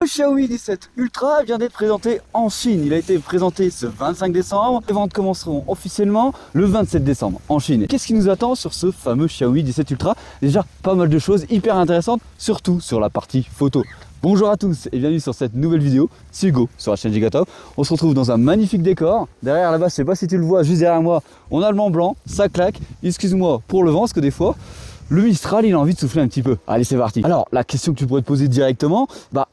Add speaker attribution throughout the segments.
Speaker 1: Xiaomi 17 Ultra vient d'être présenté en Chine. Il a été présenté ce 25 décembre. Les ventes commenceront officiellement le 27 décembre en Chine. Qu'est-ce qui nous attend sur ce fameux Xiaomi 17 Ultra? Déjà pas mal de choses hyper intéressantes, surtout sur la partie photo. Bonjour à tous et bienvenue sur cette nouvelle vidéo, c'est Hugo sur la chaîne Gigatop. On se retrouve dans un magnifique décor. Derrière là-bas, je sais pas si tu le vois, juste derrière moi, on a le Mont Blanc, ça claque. Excuse-moi pour le vent, parce que des fois, le Mistral il a envie de souffler un petit peu. Allez, c'est parti. Alors, la question que tu pourrais te poser directement,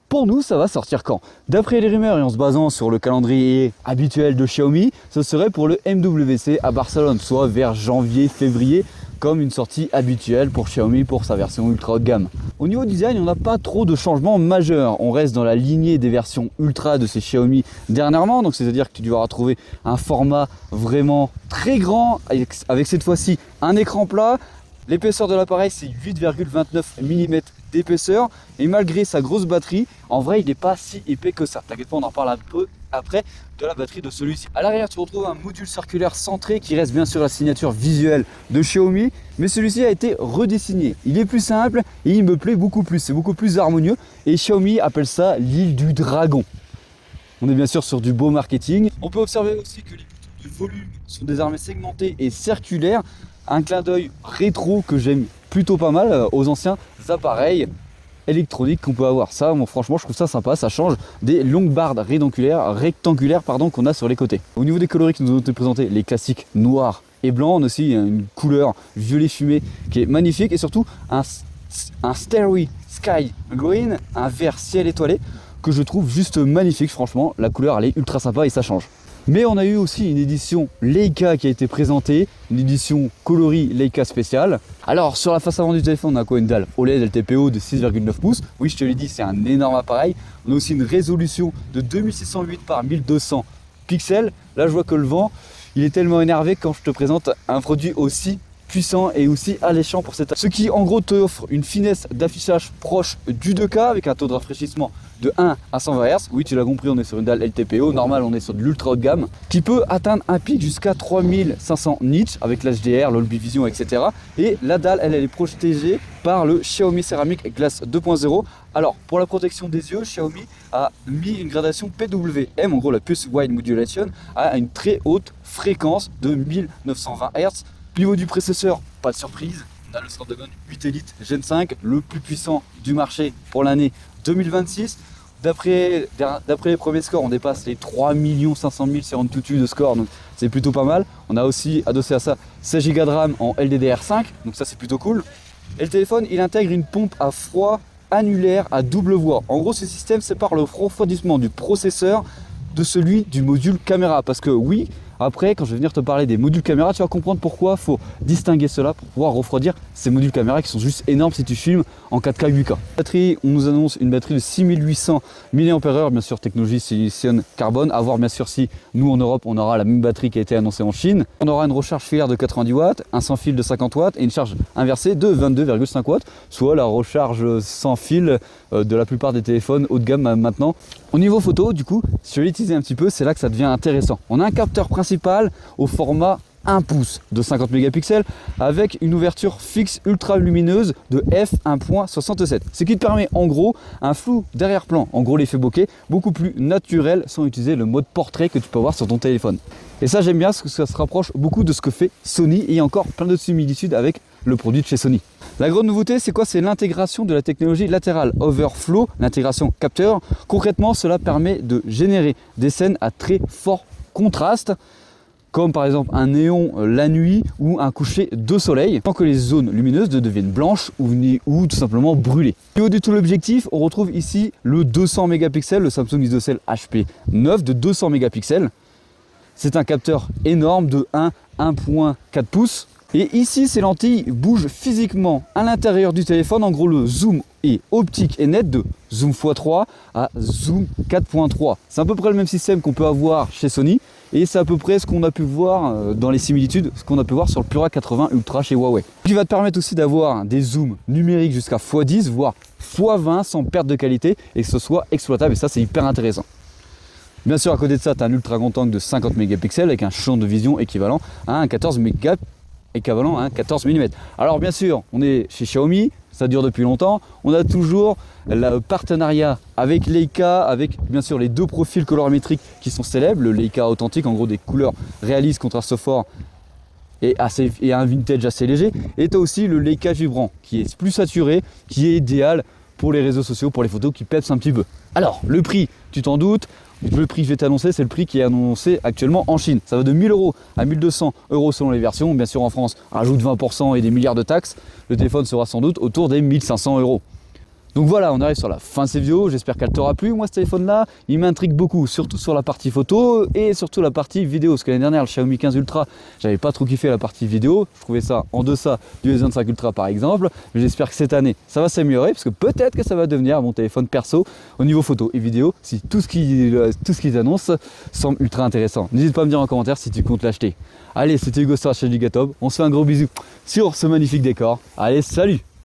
Speaker 1: pour nous, ça va sortir quand? D'après les rumeurs et en se basant sur le calendrier habituel de Xiaomi, ce serait pour le MWC à Barcelone, soit vers janvier-février, comme une sortie habituelle pour Xiaomi pour sa version ultra haut de gamme. Au niveau design, on n'a pas trop de changements majeurs. On reste dans la lignée des versions ultra de ces Xiaomi dernièrement, donc c'est-à-dire que tu vas retrouver un format vraiment très grand, avec cette fois-ci un écran plat. L'épaisseur de l'appareil, c'est 8,29 mm d'épaisseur, et malgré sa grosse batterie, en vrai il n'est pas si épais que ça. T'inquiète pas, on en parle un peu après de la batterie de celui-ci. À l'arrière, tu retrouves un module circulaire centré qui reste bien sûr la signature visuelle de Xiaomi, mais celui-ci a été redessiné. Il est plus simple et il me plaît beaucoup plus, c'est beaucoup plus harmonieux, et Xiaomi appelle ça l'île du dragon. On est bien sûr sur du beau marketing. On peut observer aussi que les boutons de volume sont désormais segmentés et circulaires. Un clin d'œil rétro que j'aime plutôt pas mal aux anciens appareils électroniques qu'on peut avoir. Ça, bon, franchement, je trouve ça sympa. Ça change des longues barres rectangulaires qu'on a sur les côtés. Au niveau des coloris qui nous ont été présentés, les classiques noirs et blancs, on a aussi une couleur violet fumé qui est magnifique, et surtout un Starry Sky Green, un vert ciel étoilé que je trouve juste magnifique. Franchement, la couleur elle est ultra sympa et ça change. Mais on a eu aussi une édition Leica qui a été présentée, une édition coloris Leica spéciale. Alors sur la face avant du téléphone, on a quoi? Une dalle OLED LTPO de 6,9 pouces. Oui, je te l'ai dit, c'est un énorme appareil. On a aussi une résolution de 2608 par 1200 pixels. Là, je vois que le vent, il est tellement énervé quand je te présente un produit aussi puissant et aussi alléchant pour cette... Ce qui en gros te offre une finesse d'affichage proche du 2K avec un taux de rafraîchissement de 1 à 120 Hz. Oui, tu l'as compris, on est sur une dalle LTPO. Normal, on est sur de l'ultra haut de gamme qui peut atteindre un pic jusqu'à 3500 nits avec l'HDR, l'Olby Vision, etc. Et la dalle, elle est protégée par le Xiaomi Ceramic Glass 2.0. Alors, pour la protection des yeux, Xiaomi a mis une gradation PWM, en gros la Pulse Wide Modulation, à une très haute fréquence de 1920 Hz. Niveau du processeur, pas de surprise, on a le Snapdragon 8 Elite Gen 5, le plus puissant du marché pour l'année 2026. D'après les premiers scores, on dépasse les 3 500 000 sur AnTuTu de score, donc c'est plutôt pas mal. On a aussi adossé à ça 16 Go de RAM en LDDR5, donc ça c'est plutôt cool. Et le téléphone, il intègre une pompe à froid annulaire à double voie. En gros, ce système sépare le refroidissement du processeur de celui du module caméra, parce que oui, après quand je vais venir te parler des modules caméra, tu vas comprendre pourquoi il faut distinguer cela pour pouvoir refroidir ces modules caméra qui sont juste énormes si tu filmes en 4K 8K. Batterie, on nous annonce une batterie de 6800 mAh, bien sûr technologie silicone carbone, à voir bien sûr si nous en Europe on aura la même batterie qui a été annoncée en Chine. On aura une recharge filaire de 90 watts, un sans fil de 50 watts et une charge inversée de 22,5 watts, soit la recharge sans fil de la plupart des téléphones haut de gamme maintenant. Au niveau photo, du coup, si je vais l'utiliser un petit peu, c'est là que ça devient intéressant. On a un capteur principal au format 1 pouce de 50 mégapixels avec une ouverture fixe ultra lumineuse de f1.67, ce qui te permet en gros un flou d'arrière-plan, en gros l'effet bokeh, beaucoup plus naturel sans utiliser le mode portrait que tu peux avoir sur ton téléphone. Et ça j'aime bien parce que ça se rapproche beaucoup de ce que fait Sony, et il y a encore plein de similitudes avec le produit de chez Sony. La grande nouveauté, c'est quoi? C'est l'intégration de la technologie Lateral Overflow, l'intégration capteur. Concrètement, cela permet de générer des scènes à très fort contraste, comme par exemple un néon la nuit ou un coucher de soleil, tant que les zones lumineuses ne deviennent blanches ou tout simplement brûlées. Et au-dessus de tout l'objectif, on retrouve ici le 200 mégapixels, le Samsung ISOCELL HP9 de 200 mégapixels. C'est un capteur énorme de 1,4 pouces. Et ici, ces lentilles bougent physiquement à l'intérieur du téléphone. En gros, le zoom est optique et net de zoom x3 à zoom 4.3. C'est à peu près le même système qu'on peut avoir chez Sony. Et c'est à peu près ce qu'on a pu voir dans les similitudes, ce qu'on a pu voir sur le Pura 80 Ultra chez Huawei. Ce qui va te permettre aussi d'avoir des zooms numériques jusqu'à x10, voire x20 sans perte de qualité et que ce soit exploitable. Et ça, c'est hyper intéressant. Bien sûr, à côté de ça, tu as un ultra grand angle de 50 mégapixels avec un champ de vision équivalent à un 14 mm. Alors bien sûr, on est chez Xiaomi, ça dure depuis longtemps. On a toujours le partenariat avec Leica, avec bien sûr les 2 profils colorimétriques qui sont célèbres, le Leica authentique, en gros des couleurs réalistes, contraste fort et un vintage assez léger. Et tu as aussi le Leica vibrant qui est plus saturé, qui est idéal pour les réseaux sociaux, pour les photos qui pèpent un petit peu. Alors le prix, tu t'en doutes, le prix que je vais t'annoncer, c'est le prix qui est annoncé actuellement en Chine. Ça va de 1000 € à 1200 € selon les versions. Bien sûr en France, rajoute 20% et des milliards de taxes. Le téléphone sera sans doute autour des 1500 €. Donc voilà, on arrive sur la fin de cette vidéo, j'espère qu'elle t'aura plu. Moi ce téléphone là, il m'intrigue beaucoup, surtout sur la partie photo et surtout la partie vidéo. Parce que l'année dernière, le Xiaomi 15 Ultra, j'avais pas trop kiffé la partie vidéo. Je trouvais ça en deçà du S25 Ultra par exemple. Mais j'espère que cette année, ça va s'améliorer parce que peut-être que ça va devenir mon téléphone perso au niveau photo et vidéo si tout ce qu'ils annoncent semble ultra intéressant. N'hésite pas à me dire en commentaire si tu comptes l'acheter. Allez, c'était Hugo sur la chaîne du Gatob. On se fait un gros bisou sur ce magnifique décor. Allez, salut!